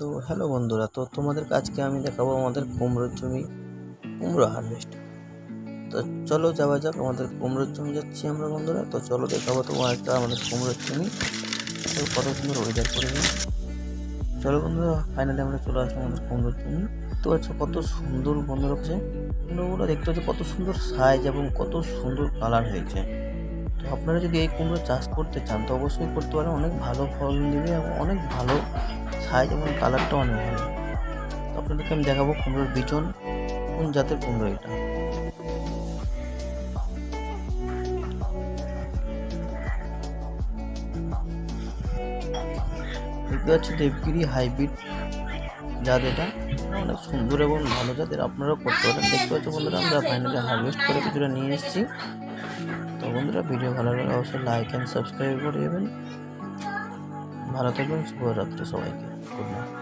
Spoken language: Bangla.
তো হ্যালো বন্ধুরা, তো তোমাদেরকে আজকে আমি দেখাবো আমাদের কুমড়োর জমি, কুমড়ো হারভেস্ট। তো চলো যাওয়া যাক, আমাদের কুমড়োর জমি যাচ্ছি আমরা বন্ধুরা। তো চলো দেখাবো তোমাদেরকে আমাদের কুমড়োর জমি। তো কত সুন্দর ওয়েদার পরিবেশ। চলো বন্ধুরা, ফাইনালি আমরা চলে আসলাম আমাদের কুমড়োর জমি। তো আচ্ছা, কত সুন্দর বন্ধুরা হচ্ছে কুমড়োগুলো, দেখতে হচ্ছে কত সুন্দর সাইজ এবং কত সুন্দর কালার হয়েছে। তো আপনারা যদি এই কুমড়ো চাষ করতে চান তো অবশ্যই করতে পারেন, অনেক ভালো ফলন দেবে এবং অনেক ভালো সাইজ এবং কালারটাও অনেক ভালো। তো আপনাদেরকে আমি দেখাবো কুমড়োর বিচন, কোন জাতের কুমড়ো এটা। দেখতে পাচ্ছি দেবগিরি হাইব্রিড জাত, এটা অনেক সুন্দর এবং ভালো জাতের, আপনারাও করতে পারেন। দেখতে পাচ্ছি বন্ধুরা, আমরা ফাইনালি হারভেস্ট করে কিছুটা নিয়ে এসেছি। তো বন্ধুরা, ভিডিও ভালো লাগলে অবশ্যই লাইক অ্যান্ড সাবস্ক্রাইব করে দেবেন। ভালো থাকবেন, শুভরাত্রি সবাইকে, গুড নাইট।